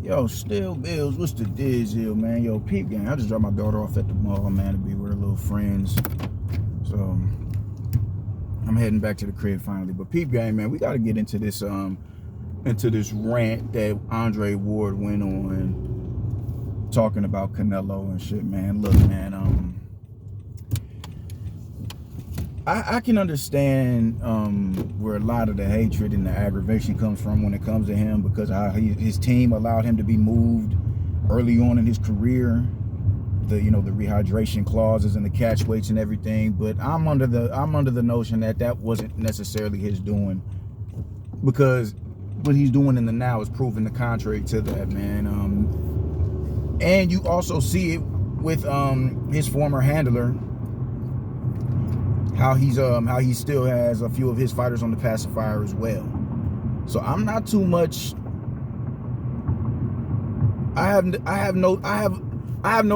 Yo, still Bills, what's the deal, man? Yo, peep gang. I just dropped my daughter off at the mall, man, to be with her little friends. So I'm heading back to the crib finally. But peep gang, man, we gotta get into this rant that Andre Ward went on talking about Canelo and shit, man. Look, man, I can understand where a lot of the hatred and the aggravation comes from when it comes to him, because his team allowed him to be moved early on in his career. The rehydration clauses and the catch weights and everything. But I'm under the notion that wasn't necessarily his doing, because what he's doing in the now is proving the contrary to that, man. And you also see it with his former handler. How he still has a few of his fighters on the pacifier as well. So I'm not too much. I have no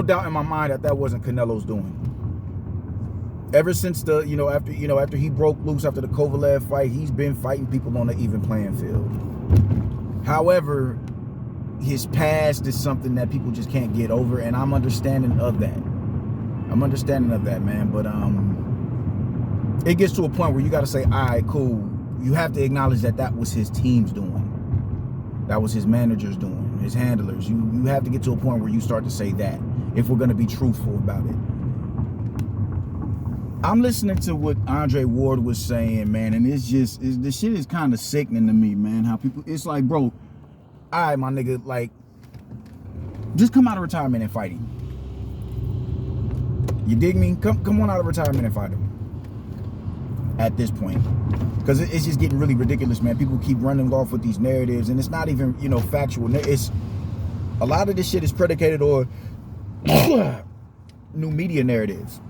doubt in my mind that wasn't Canelo's doing. Ever since after he broke loose after the Kovalev fight, he's been fighting people on an even playing field. However, his past is something that people just can't get over, and I'm understanding of that. Man. But it gets to a point where you got to say, all right, cool. You have to acknowledge that was his team's doing. That was his manager's doing, his handlers. You have to get to a point where you start to say that, if we're going to be truthful about it. I'm listening to what Andre Ward was saying, man, and this shit is kind of sickening to me, man. How people, it's like, bro, all right, my nigga, like, just come out of retirement and fight him. You dig me? Come on out of retirement and fight him. At this point, because it's just getting really ridiculous, man. People keep running off with these narratives, and it's not even factual. It's a lot of this shit is predicated on new media narratives.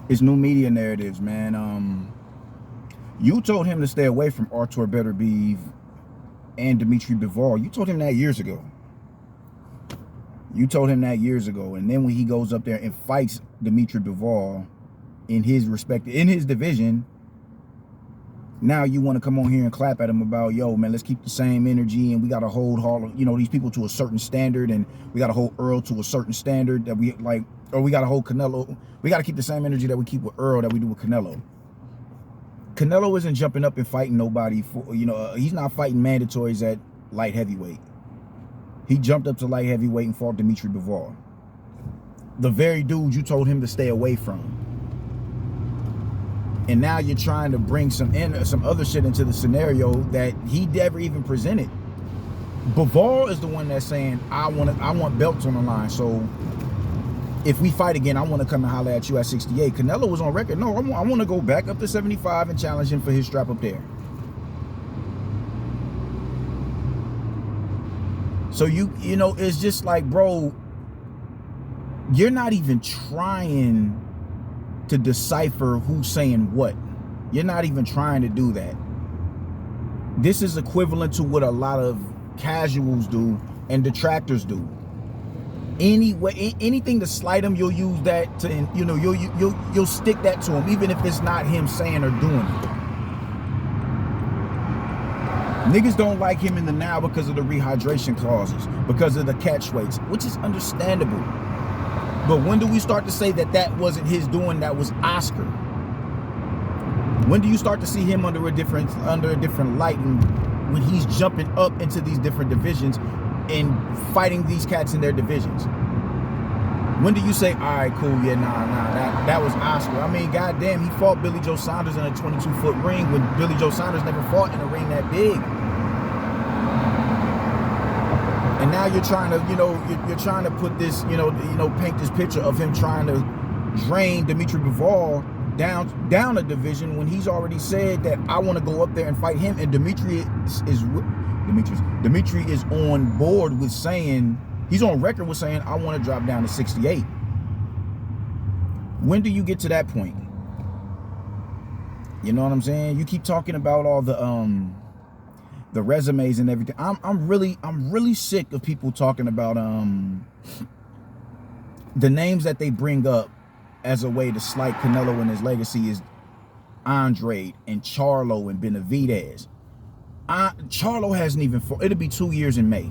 It's new media narratives, man. You told him to stay away from Artur Beterbiev and Dimitri Bivol. You told him that years ago. And then when he goes up there and fights Dimitri Bivol in his division, now you want to come on here and clap at him about, yo, man, let's keep the same energy, and we got to hold these people to a certain standard, and we got to hold Earl to a certain standard that we like, or we got to hold Canelo. We got to keep the same energy that we keep with Earl that we do with Canelo. Canelo isn't jumping up and fighting nobody for, he's not fighting mandatories at light heavyweight. He jumped up to light heavyweight and fought Dimitri Bivol, the very dude you told him to stay away from. And now you're trying to bring some other shit into the scenario that he never even presented. Bivol is the one that's saying, I want belts on the line. So if we fight again, I want to come and holler at you at 68. Canelo was on record. No, I want to go back up to 75 and challenge him for his strap up there. So it's just like, bro, you're not even trying to decipher who's saying what. You're not even trying to do that. This is equivalent to what a lot of casuals do and detractors do. Anyway, anything to slight him, you'll use that to, you'll stick that to him, even if it's not him saying or doing it. Niggas don't like him in the now because of the rehydration clauses, because of the catch weights, which is understandable. But when do we start to say that wasn't his doing, that was Oscar? When do you start to see him under a different light, and when he's jumping up into these different divisions and fighting these cats in their divisions? When do you say, all right, cool, yeah, nah, that was Oscar? I mean, goddamn, he fought Billy Joe Saunders in a 22-foot ring when Billy Joe Saunders never fought in a ring that big. And now you're trying to, you're trying to put this, paint this picture of him trying to drain Dimitri Bivol down a division, when he's already said that I want to go up there and fight him. And Dimitri is on board with saying, he's on record with saying, I want to drop down to 68. When do you get to that point? You know what I'm saying? You keep talking about all the resumes and everything. I'm really sick of people talking about the names that they bring up as a way to slight Canelo and his legacy is Andre and Charlo and Benavidez. Charlo hasn't even fought. It'll be 2 years in May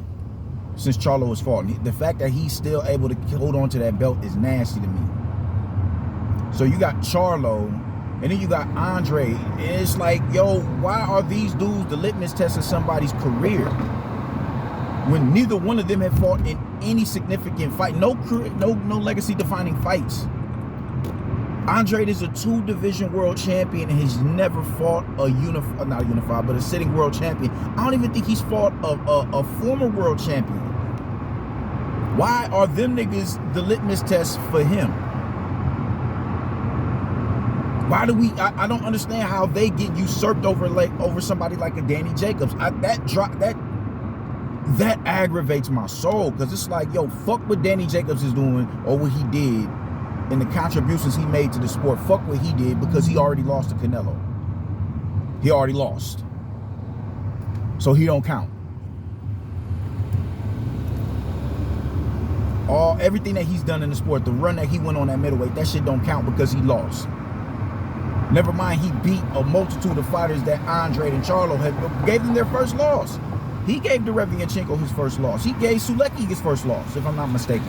since Charlo has fought. The fact that he's still able to hold on to that belt is nasty to me. So you got Charlo, and then you got Andre. And it's like, yo, why are these dudes the litmus test of somebody's career when neither one of them have fought in any significant fight? No legacy defining fights. Andre is a 2-division world champion and has never fought not a unified, but a sitting world champion. I don't even think he's fought a former world champion. Why are them niggas the litmus test for him? Why do I don't understand how they get usurped over somebody like a Danny Jacobs. That aggravates my soul, because it's like, yo, fuck what Danny Jacobs is doing or what he did and the contributions he made to the sport. Fuck what he did, because he already lost to Canelo. He already lost. So he don't count. Everything that he's done in the sport, the run that he went on at middleweight, that shit don't count because he lost. Never mind, he beat a multitude of fighters that Andre and Charlo gave them their first loss. He gave Derevianchenko his first loss. He gave Sulecki his first loss, if I'm not mistaken.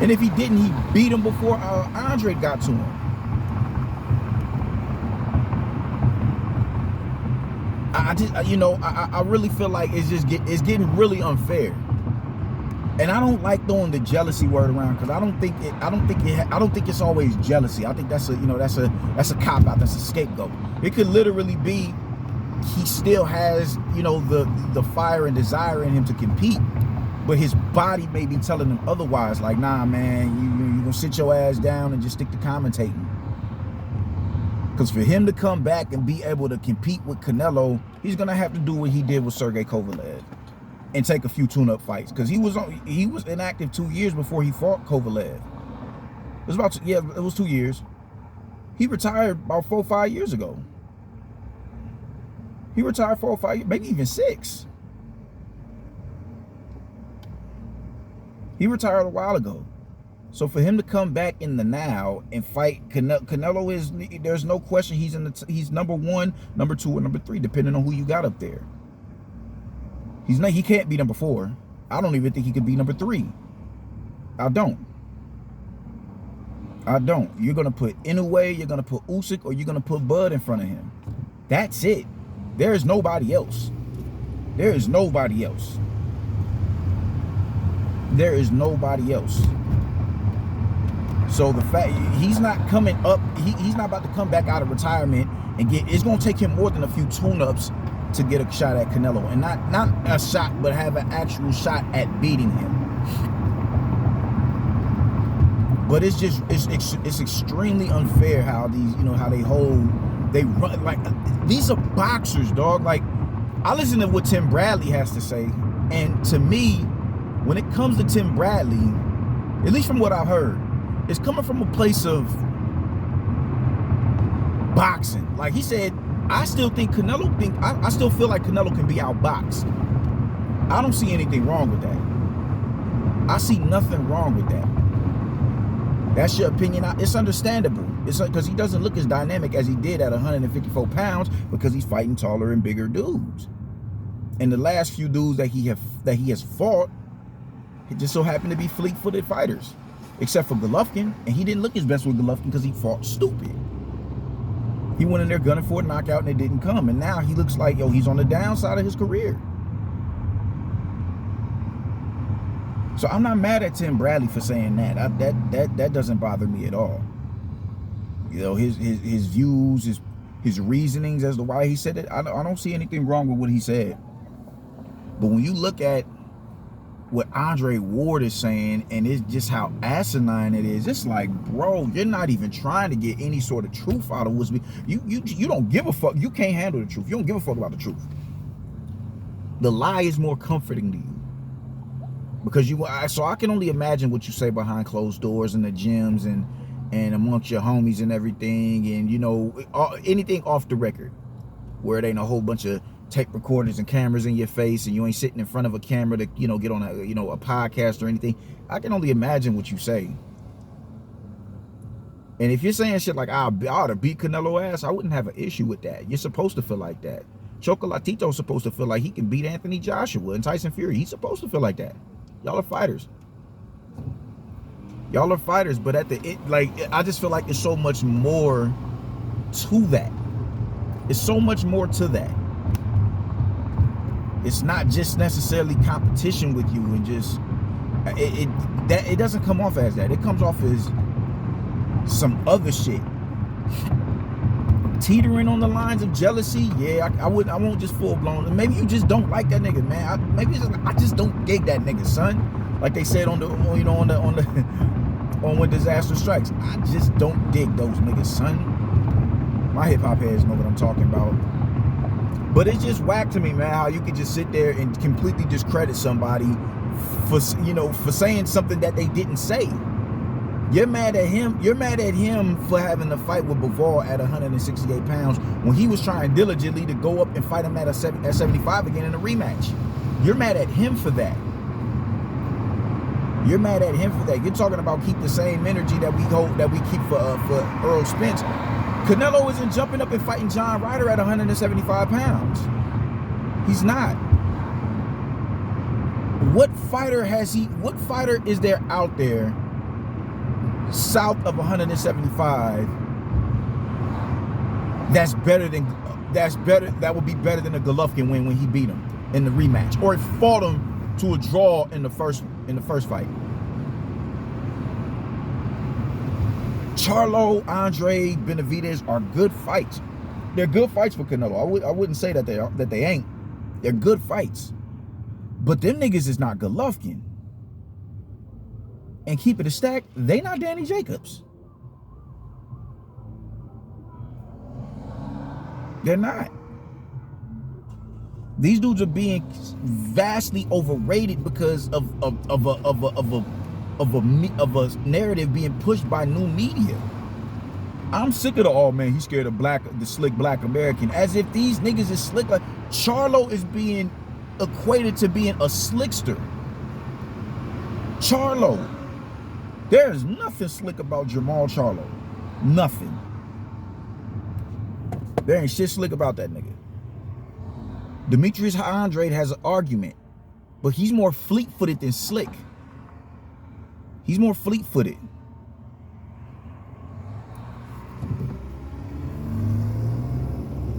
And if he didn't, he beat him before Andre got to him. I really feel like it's getting really unfair. And I don't like throwing the jealousy word around, because I don't think it's always jealousy. I think that's a cop out, that's a scapegoat. It could literally be he still has, the fire and desire in him to compete, but his body may be telling him otherwise. Like, nah, man, you gonna sit your ass down and just stick to commentating. Because for him to come back and be able to compete with Canelo, he's gonna have to do what he did with Sergey Kovalev and take a few tune-up fights, because he was inactive 2 years before he fought Kovalev. It was 2 years. He retired about 4 or 5 years ago. He retired 4 or 5 years, maybe even 6. He retired a while ago. So for him to come back in the now and fight Canelo, there's no question he's number 1, number 2, or number 3, depending on who you got up there. He can't be number 4. I don't even think he could be number 3. I don't. You're gonna put Inoue, you're gonna put Usyk, or you're gonna put Bud in front of him. That's it. There is nobody else. There is nobody else. So the fact he's not coming up, he's not about to come back out of retirement and it's gonna take him more than a few tune-ups to get a shot at Canelo, and not a shot, but have an actual shot at beating him. But it's extremely unfair how these, how they run. Like, these are boxers, dog. Like, I listen to what Tim Bradley has to say, and to me, when it comes to Tim Bradley, at least from what I've heard, it's coming from a place of boxing. Like he said, I still feel like Canelo can be outboxed. I don't see anything wrong with that. I see nothing wrong with that. That's your opinion. It's understandable. It's because he doesn't look as dynamic as he did at 154 pounds, because he's fighting taller and bigger dudes. And the last few dudes that he has fought, it just so happened to be fleet-footed fighters, except for Golovkin, and he didn't look his best with Golovkin because he fought stupid. He went in there gunning for a knockout and it didn't come, and now he looks like, he's on the downside of his career. So I'm not mad at Tim Bradley for saying that. That doesn't bother me at all. His views, his reasonings as to why he said it, I don't see anything wrong with what he said. But when you look at what Andre Ward is saying, and it's just how asinine it is, it's like, bro, you're not even trying to get any sort of truth out of what's you don't give a fuck. You can't handle the truth. You don't give a fuck about the truth. The lie is more comforting to you, because so I can only imagine what you say behind closed doors in the gyms and amongst your homies and everything, and anything off the record, where it ain't a whole bunch of tape recorders and cameras in your face, and you ain't sitting in front of a camera to get on a podcast or anything. I can only imagine what you say. And if you're saying shit like, I ought to beat Canelo ass, I wouldn't have an issue with that. You're supposed to feel like that. Chocolatito's supposed to feel like he can beat Anthony Joshua and Tyson Fury. He's supposed to feel like that. Y'all are fighters. Y'all are fighters, but I just feel like there's so much more to that. It's so much more to that. It's not just necessarily competition with you and just it doesn't come off as that. It comes off as some other shit. Teetering on the lines of jealousy, yeah, I won't just full blown. Maybe you just don't like that nigga, man. I just don't dig that nigga, son. Like they said on When Disaster Strikes, I just don't dig those niggas, son. My hip hop heads know what I'm talking about. But it's just whack to me, man, how you could just sit there and completely discredit somebody for saying something that they didn't say. You're mad at him. You're mad at him for having a fight with Bivol at 168 pounds when he was trying diligently to go up and fight him at 75 again in a rematch. You're mad at him for that. You're mad at him for that. You're talking about keep the same energy that we keep for Earl Spence. Canelo isn't jumping up and fighting John Ryder at 175 pounds. He's not. What fighter is there out there south of 175 that would be better than a Golovkin win when he beat him in the rematch, or fought him to a draw in the first fight? Charlo, Andre, Benavidez are good fights. They're good fights for Canelo. I wouldn't say that they ain't. They're good fights. But them niggas is not Golovkin. And keep it a stack, they not Danny Jacobs. They're not. These dudes are being vastly overrated because of a narrative being pushed by new media. I'm sick of he's scared of the slick black American. As if these niggas is slick. Like Charlo is being equated to being a slickster. Charlo. There's nothing slick about Jamal Charlo. Nothing. There ain't shit slick about that nigga. Demetrius Andrade has an argument, but he's more fleet-footed than slick. He's more fleet-footed.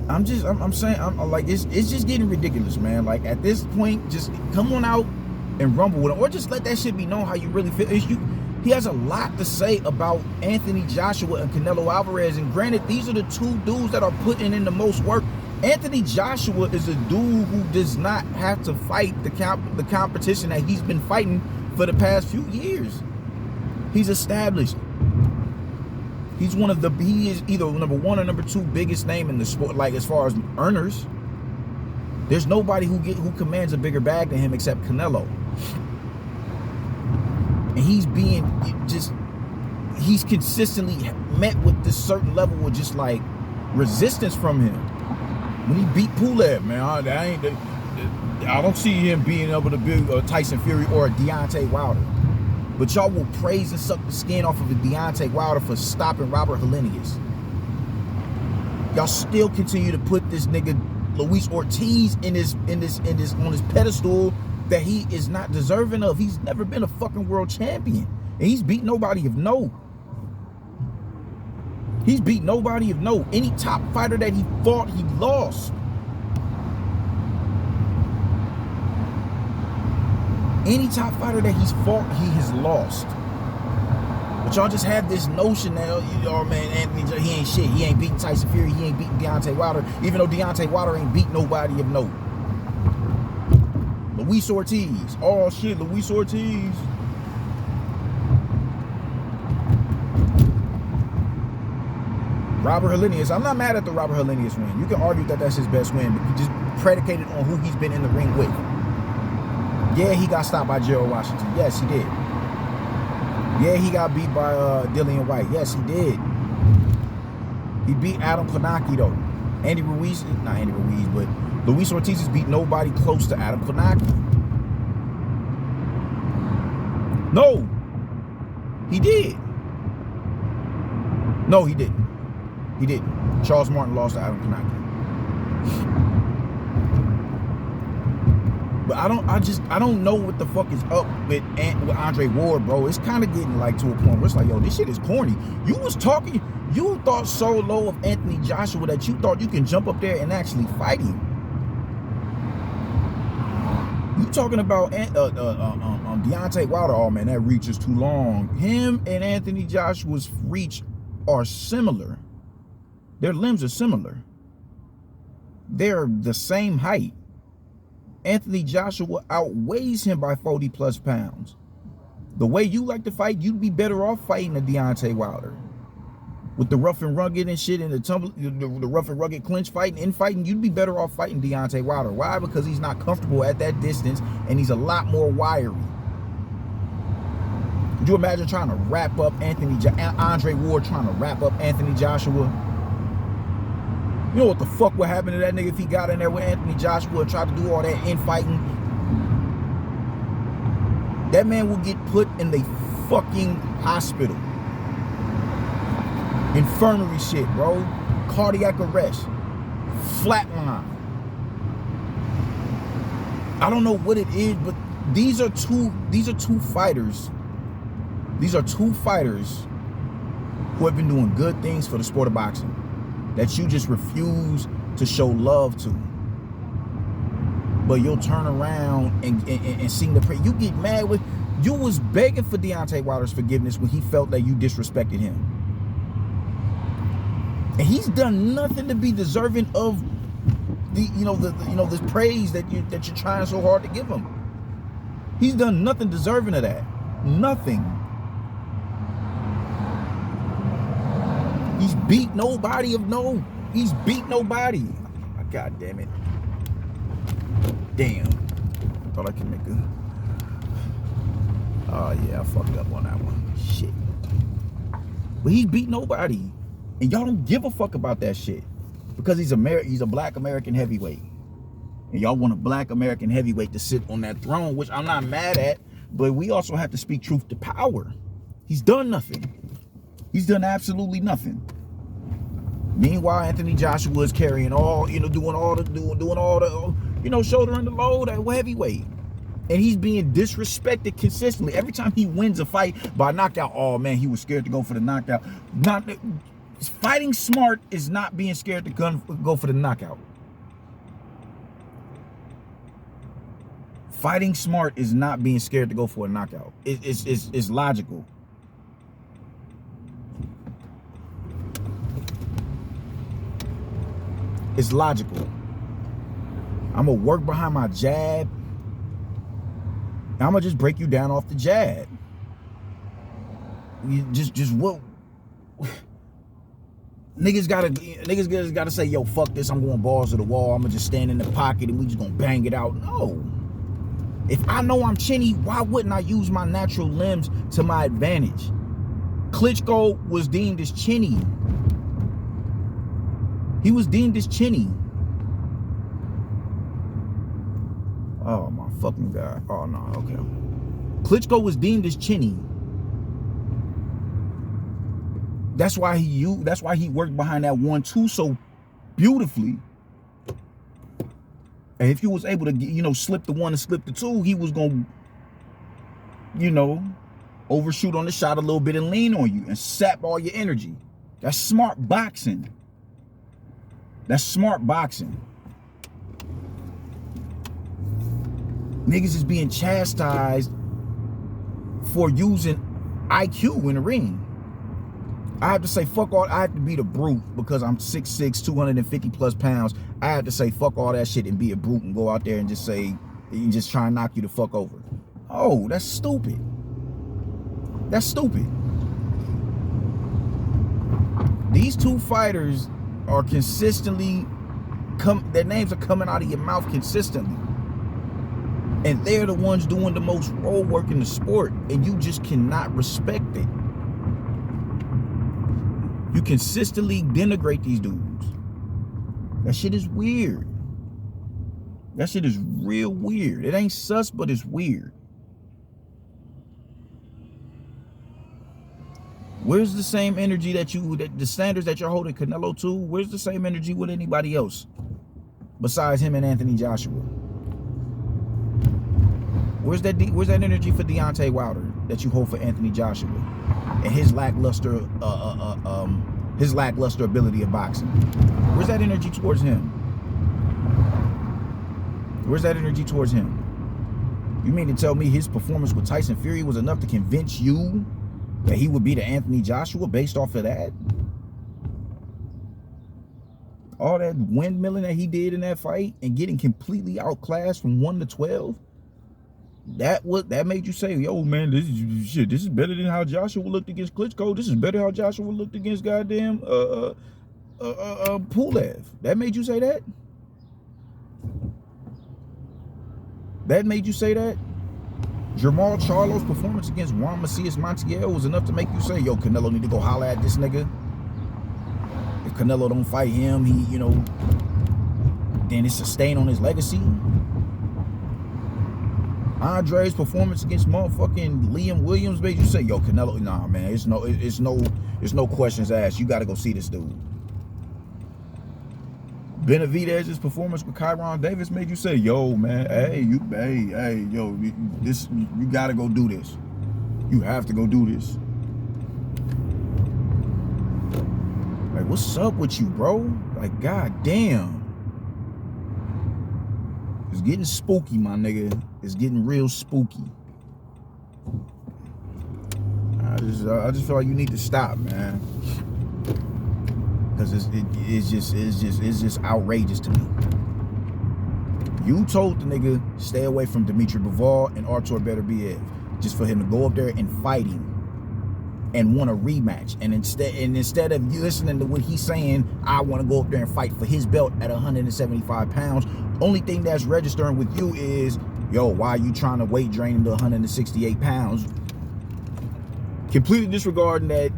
I'm saying, it's just getting ridiculous, man. Like at this point, just come on out and rumble with him, or just let that shit be known how you really feel. He has a lot to say about Anthony Joshua and Canelo Alvarez, and granted, these are the two dudes that are putting in the most work. Anthony Joshua is a dude who does not have to fight the competition that he's been fighting for the past few years. He's established. He is either number one or number two biggest name in the sport, like as far as earners. There's nobody who commands a bigger bag than him except Canelo. And he's consistently met with this certain level of just like resistance from him. When he beat Pulev, man, I don't see him being able to beat Tyson Fury or a Deontay Wilder. But y'all will praise and suck the skin off of a Deontay Wilder for stopping Robert Helenius. Y'all still continue to put this nigga Luis Ortiz on his pedestal that he is not deserving of. He's never been a fucking world champion. And he's beat nobody of note. He's beat nobody of note. Any top fighter that he fought, he lost. Any top fighter that he's fought, he has lost. But y'all just have this notion that, man, Anthony, he ain't shit. He ain't beating Tyson Fury. He ain't beating Deontay Wilder. Even though Deontay Wilder ain't beat nobody of note. Luis Ortiz. Oh, shit, Luis Ortiz. Robert Helenius. I'm not mad at the Robert Helenius win. You can argue that that's his best win, but you just predicated on who he's been in the ring with. Yeah, he got stopped by Gerald Washington. Yes, he did. Yeah, he got beat by Dillian White. Yes, he did. He beat Adam Konaki, though. Not Andy Ruiz, but Luis Ortiz has beat nobody close to Adam Konaki. No, he did. No, he didn't. He didn't. Charles Martin lost to Adam Konaki. But I don't know what the fuck is up with Andre Ward, bro. It's kind of getting like to a point where it's like, yo, this shit is corny. You thought so low of Anthony Joshua that you thought you can jump up there and actually fight him. You talking about Deontay Wilder? Oh man, that reach is too long. Him and Anthony Joshua's reach are similar. Their limbs are similar. They're the same height. Anthony Joshua outweighs him by 40 plus pounds. The way you like to fight, you'd be better off fighting a Deontay Wilder. With the rough and rugged and shit and the rough and rugged clinch fighting, infighting, you'd be better off fighting Deontay Wilder. Why? Because he's not comfortable at that distance and he's a lot more wiry. Could you imagine trying to wrap up Andre Ward trying to wrap up Anthony Joshua? You know what the fuck would happen to that nigga if he got in there with Anthony Joshua and tried to do all that infighting? That man will get put in the fucking hospital. Infirmary shit, bro. Cardiac arrest. Flatline. I don't know what it is, but these are two fighters. These are two fighters who have been doing good things for the sport of boxing that you just refuse to show love to. But you'll turn around and sing the praise. You get mad with, you was begging for Deontay Wilder's forgiveness when he felt that you disrespected him. And he's done nothing to be deserving of this praise that you're trying so hard to give him. He's done nothing deserving of that. Nothing. He's beat nobody He's beat nobody. God damn it. Damn. Thought I could make a. Oh yeah, I fucked up on that one. Shit. But he's beat nobody. And y'all don't give a fuck about that shit. Because he's a black American heavyweight. And y'all want a black American heavyweight to sit on that throne, which I'm not mad at, but we also have to speak truth to power. He's done nothing. He's done absolutely nothing. Meanwhile, Anthony Joshua is carrying all, doing all the, shouldering the load at heavyweight. And he's being disrespected consistently. Every time he wins a fight by knockout, oh man, he was scared to go for the knockout. Fighting smart is not being scared to go for the knockout. Fighting smart is not being scared to go for a knockout. It's logical. It's logical. I'm gonna work behind my jab. I'm gonna just break you down off the jab. You just what? Niggas gotta say, yo, fuck this. I'm going balls to the wall. I'm gonna just stand in the pocket and we just gonna bang it out. No. If I know I'm chinny, why wouldn't I use my natural limbs to my advantage? Klitschko was deemed as chinny. He was deemed as chinny. Oh my fucking God. Oh no, okay. Klitschko was deemed as chinny. That's why he worked behind that 1-2 so beautifully. And if he was able to, slip the 1 and slip the 2, he was gonna, overshoot on the shot a little bit and lean on you and sap all your energy. That's smart boxing. That's smart boxing. Niggas is being chastised for using IQ in the ring. I have to say, fuck all, I have to be the brute because I'm 6'6", 250 plus pounds. I have to say, fuck all that shit and be a brute and go out there and just say, and just try and knock you the fuck over. Oh, that's stupid. That's stupid. These two fighters are consistently, their names are coming out of your mouth consistently. And they're the ones doing the most road work in the sport, and you just cannot respect it. You consistently denigrate these dudes. That shit is weird. That shit is real weird. It ain't sus, but it's weird. Where's the same energy that the standards that you're holding Canelo to? Where's the same energy with anybody else besides him and Anthony Joshua? Where's that energy for Deontay Wilder that you hold for Anthony Joshua and his lackluster ability of boxing? Where's that energy towards him? Where's that energy towards him? You mean to tell me his performance with Tyson Fury was enough to convince you that he would be the Anthony Joshua based off of that? All that windmilling that he did in that fight and getting completely outclassed from 1 to 12, that made you say, yo, man, this is better than how Joshua looked against Klitschko. This is better how Joshua looked against goddamn Pulev. That made you say that? That made you say that? Jermall Charlo's performance against Juan Macias Montiel was enough to make you say, yo, Canelo need to go holler at this nigga. If Canelo don't fight him, he, then it's a stain on his legacy. Andre's performance against motherfucking Liam Williams made you say, yo, Canelo, nah, man, it's no questions asked. You got to go see this dude. Benavidez's performance with Kyron Davis made you say, yo, man, you got to go do this. You have to go do this. Like, what's up with you, bro? Like, goddamn. It's getting spooky, my nigga. It's getting real spooky. I just feel like you need to stop, man. Because it's just outrageous to me. You told the nigga stay away from Dimitri Bivol and Artur Beterbiev just for him to go up there and fight him and want a rematch. And instead of you listening to what he's saying, I want to go up there and fight for his belt at 175 pounds. Only thing that's registering with you is, yo, why are you trying to weight drain him to 168 pounds? Completely disregarding that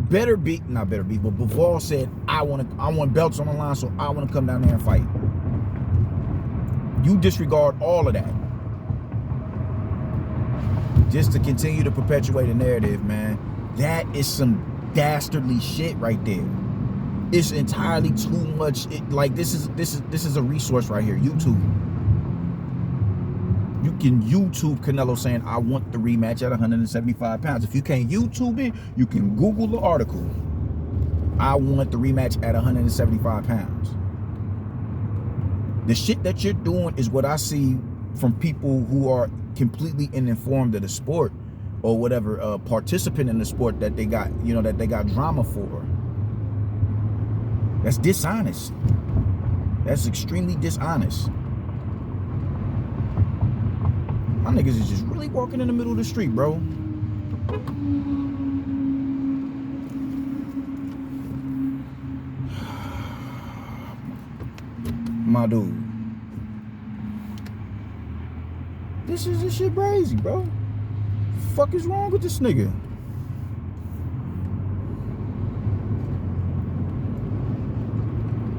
but Bivol said, I want belts on the line, so I want to come down there and fight. You disregard all of that just to continue to perpetuate a narrative, man. That is some dastardly shit right there. It's entirely too much. This is a resource right here. YouTube. You can YouTube Canelo saying, I want the rematch at 175 pounds. If you can't YouTube it, you can Google the article. I want the rematch at 175 pounds. The shit that you're doing is what I see from people who are completely uninformed of the sport or whatever, participant in the sport that they got, that they got drama for. That's dishonest. That's extremely dishonest. My niggas is just really walking in the middle of the street, bro. My dude. This shit crazy, bro. Fuck is wrong with this nigga?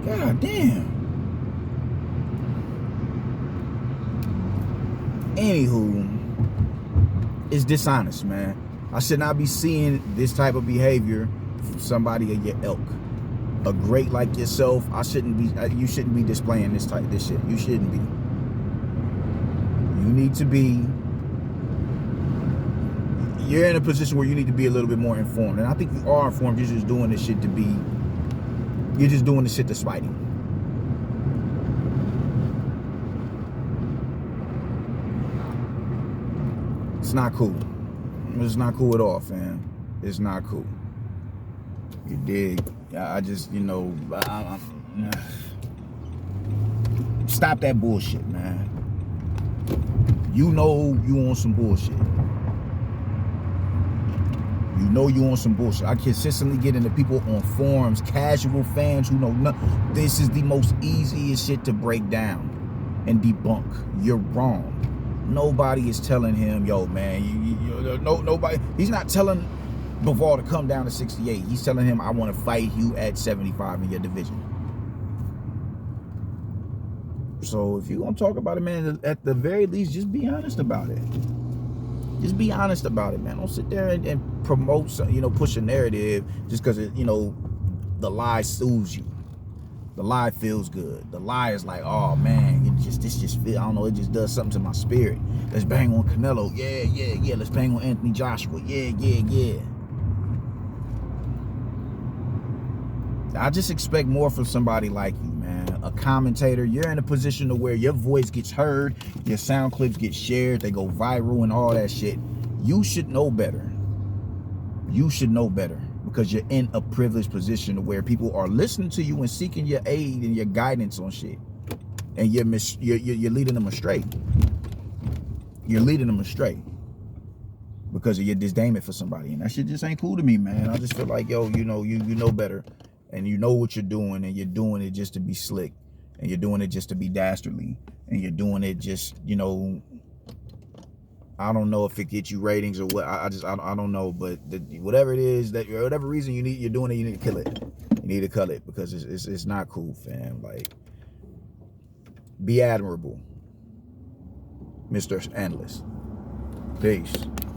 God damn. Anywho, it's dishonest, man. I should not be seeing this type of behavior from somebody of your ilk. A great like yourself, you shouldn't be displaying this shit. You shouldn't be. You need to be, you're in a position where you need to be a little bit more informed. And I think you are informed. You're just doing this shit to spite him. It's not cool. It's not cool at all, fam. It's not cool. You dig? I just, stop that bullshit, man. You know you on some bullshit. You know you on some bullshit. I consistently get into people on forums, casual fans who know nothing. This is the most easiest shit to break down and debunk. You're wrong. Nobody is telling him, yo, man, nobody. He's not telling Bivol to come down to 68. He's telling him, I want to fight you at 75 in your division. So if you're going to talk about it, man, at the very least, just be honest about it. Just be honest about it, man. Don't sit there and promote, push a narrative just because, the lie soothes you. The lie feels good. The lie is like, oh man, this just feel, I don't know, it just does something to my spirit. Let's bang on Canelo. Yeah, yeah, yeah. Let's bang on Anthony Joshua. Yeah, yeah, yeah. I just expect more from somebody like you, man. A commentator. You're in a position to where your voice gets heard, your sound clips get shared, they go viral and all that shit. You should know better. You should know better, because you're in a privileged position to where people are listening to you and seeking your aid and your guidance on shit, and you're leading them astray. You're leading them astray because of your disdain for somebody, and that shit just ain't cool to me, man. I just feel like, yo, you know better, and you know what you're doing, and you're doing it just to be slick, and you're doing it just to be dastardly, and you're doing it just, I don't know if it gets you ratings or what. I don't know, but whatever it is, that whatever reason you're doing it, you need to kill it. You need to cut it, because it's not cool, fam. Like, be admirable, Mr. Analyst. Peace.